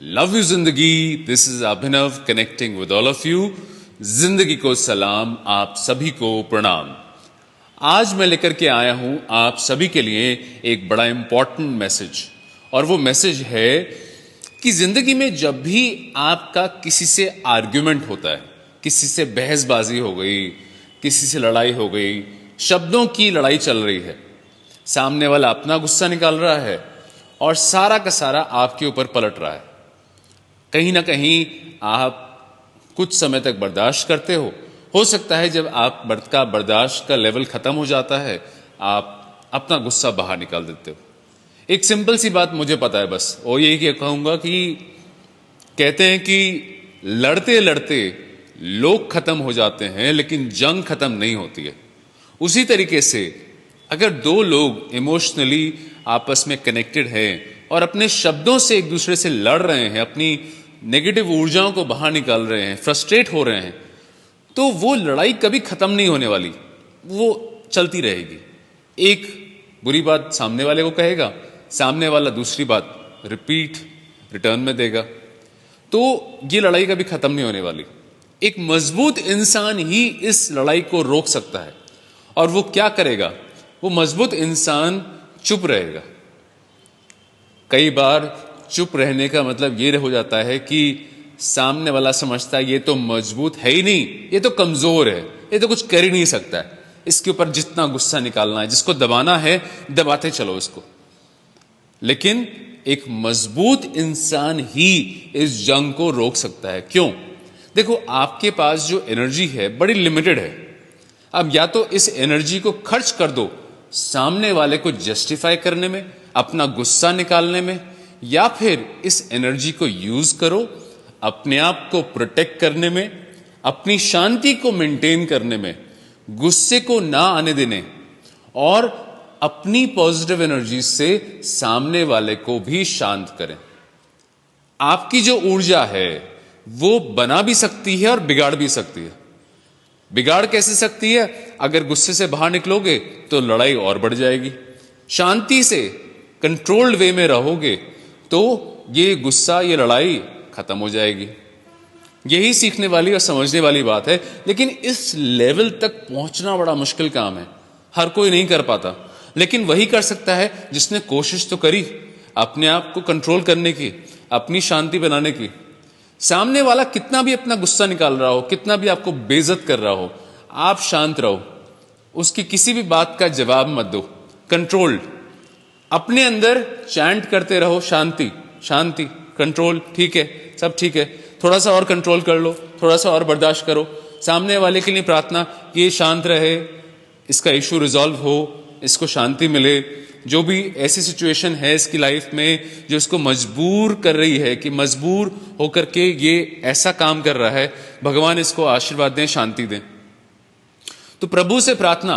Love you जिंदगी। This is Abhinav connecting with all of you. जिंदगी को सलाम, आप सभी को प्रणाम। आज मैं लेकर के आया हूं आप सभी के लिए एक बड़ा इंपॉर्टेंट मैसेज, और वो मैसेज है कि जिंदगी में जब भी आपका किसी से आर्ग्यूमेंट होता है, किसी से बहसबाजी हो गई, किसी से लड़ाई हो गई, शब्दों की लड़ाई चल रही है, सामने वाला अपना गुस्सा निकाल रहा है और सारा का सारा आपके ऊपर पलट रहा है। कहीं ना कहीं आप कुछ समय तक बर्दाश्त करते हो सकता है जब आप बर्दाश्त का लेवल खत्म हो जाता है, आप अपना गुस्सा बाहर निकाल देते हो। एक सिंपल सी बात मुझे पता है बस, और यही कहूंगा कि कहते हैं कि लड़ते लड़ते लोग खत्म हो जाते हैं लेकिन जंग खत्म नहीं होती है। उसी तरीके से अगर दो लोग इमोशनली आपस में कनेक्टेड हैं और अपने शब्दों से एक दूसरे से लड़ रहे हैं, अपनी नेगेटिव ऊर्जाओं को बाहर निकाल रहे हैं, फ्रस्ट्रेट हो रहे हैं, तो वो लड़ाई कभी खत्म नहीं होने वाली, वो चलती रहेगी। एक बुरी बात सामने वाले को कहेगा, सामने वाला दूसरी बात रिटर्न में देगा, तो ये लड़ाई कभी खत्म नहीं होने वाली। एक मजबूत इंसान ही इस लड़ाई को रोक सकता है, और वो क्या करेगा? वो मजबूत इंसान चुप रहेगा। कई बार चुप रहने का मतलब ये हो जाता है कि सामने वाला समझता है ये तो मजबूत है ही नहीं, ये तो कमजोर है, ये तो कुछ कर ही नहीं सकता है, इसके ऊपर जितना गुस्सा निकालना है, जिसको दबाना है दबाते चलो इसको। लेकिन एक मजबूत इंसान ही इस जंग को रोक सकता है। क्यों? देखो, आपके पास जो एनर्जी है बड़ी लिमिटेड है। अब या तो इस एनर्जी को खर्च कर दो सामने वाले को जस्टिफाई करने में, अपना गुस्सा निकालने में, या फिर इस एनर्जी को यूज करो अपने आप को प्रोटेक्ट करने में, अपनी शांति को मेंटेन करने में, गुस्से को ना आने देने, और अपनी पॉजिटिव एनर्जी से सामने वाले को भी शांत करें। आपकी जो ऊर्जा है वो बना भी सकती है और बिगाड़ भी सकती है। बिगाड़ कैसे सकती है? अगर गुस्से से बाहर निकलोगे तो लड़ाई और बढ़ जाएगी। शांति से कंट्रोल्ड वे में रहोगे तो ये गुस्सा, ये लड़ाई खत्म हो जाएगी। यही सीखने वाली और समझने वाली बात है। लेकिन इस लेवल तक पहुंचना बड़ा मुश्किल काम है, हर कोई नहीं कर पाता, लेकिन वही कर सकता है जिसने कोशिश तो करी अपने आप को कंट्रोल करने की, अपनी शांति बनाने की। सामने वाला कितना भी अपना गुस्सा निकाल रहा हो, कितना भी आपको बेइज्जत कर रहा हो, आप शांत रहो, उसकी किसी भी बात का जवाब मत दो, कंट्रोल्ड। अपने अंदर चैंट करते रहो, शांति शांति, कंट्रोल, ठीक है, सब ठीक है, थोड़ा सा और कंट्रोल कर लो, थोड़ा सा और बर्दाश्त करो। सामने वाले के लिए प्रार्थना कि ये शांत रहे, इसका इशू रिजॉल्व हो, इसको शांति मिले। जो भी ऐसी सिचुएशन है इसकी लाइफ में जो इसको मजबूर कर रही है कि मजबूर होकर के ये ऐसा काम कर रहा है, भगवान इसको आशीर्वाद दें, शांति दें। तो प्रभु से प्रार्थना,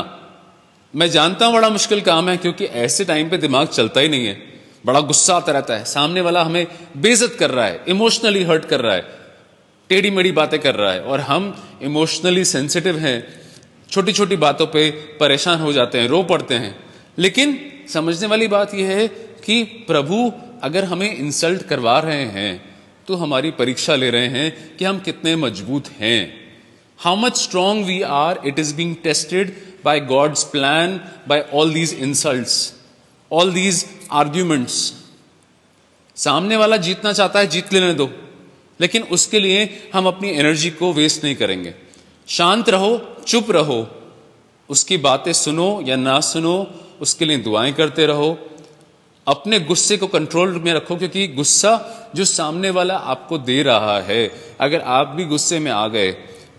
मैं जानता हूं बड़ा मुश्किल काम है, क्योंकि ऐसे टाइम पे दिमाग चलता ही नहीं है, बड़ा गुस्सा आता रहता है, सामने वाला हमें बेइज्जत कर रहा है, इमोशनली हर्ट कर रहा है, टेढ़ी मेढ़ी बातें कर रहा है, और हम इमोशनली सेंसिटिव हैं, छोटी छोटी बातों पे परेशान हो जाते हैं, रो पड़ते हैं। लेकिन समझने वाली बात यह है कि प्रभु अगर हमें इंसल्ट करवा रहे हैं तो हमारी परीक्षा ले रहे हैं कि हम कितने मजबूत हैं। How much strong we are, it is being tested by God's plan, by all these insults, all these arguments. सामने वाला जीतना चाहता है, जीत लेने दो, लेकिन उसके लिए हम अपनी एनर्जी को वेस्ट नहीं करेंगे। शांत रहो, चुप रहो, उसकी बातें सुनो या ना सुनो, उसके लिए दुआएं करते रहो। अपने गुस्से को कंट्रोल में रखो, क्योंकि गुस्सा जो सामने वाला आपको दे रहा है, अगर आप भी गुस्से में आ गए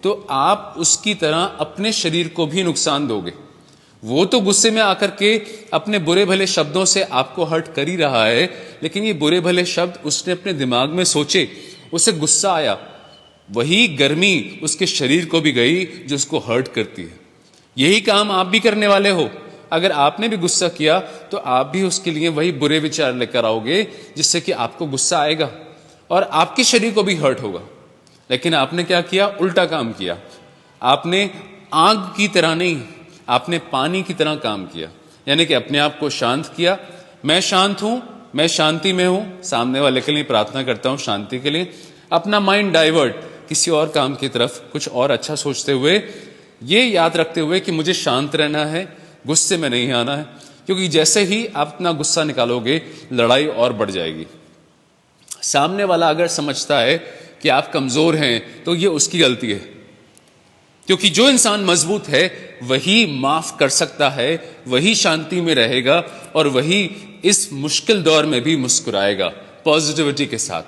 तो आप उसकी तरह अपने शरीर को भी नुकसान दोगे। वो तो गुस्से में आकर के अपने बुरे भले शब्दों से आपको हर्ट कर ही रहा है, लेकिन ये बुरे भले शब्द उसने अपने दिमाग में सोचे, उसे गुस्सा आया, वही गर्मी उसके शरीर को भी गई जो उसको हर्ट करती है। यही काम आप भी करने वाले हो। अगर आपने भी गुस्सा किया तो आप भी उसके लिए वही बुरे विचार लेकर आओगे, जिससे कि आपको गुस्सा आएगा और आपके शरीर को भी हर्ट होगा। लेकिन आपने क्या किया? उल्टा काम किया। आपने आग की तरह नहीं, आपने पानी की तरह काम किया, यानी कि अपने आप को शांत किया। मैं शांत हूं, मैं शांति में हूं, सामने वाले के लिए प्रार्थना करता हूं शांति के लिए, अपना माइंड डाइवर्ट किसी और काम की तरफ कुछ और अच्छा सोचते हुए, ये याद रखते हुए कि मुझे शांत रहना है, गुस्से में नहीं आना है, क्योंकि जैसे ही आप अपना गुस्सा निकालोगे लड़ाई और बढ़ जाएगी। सामने वाला अगर समझता है कि आप कमजोर हैं तो ये उसकी गलती है, क्योंकि जो इंसान मजबूत है वही माफ कर सकता है, वही शांति में रहेगा और वही इस मुश्किल दौर में भी मुस्कुराएगा पॉजिटिविटी के साथ।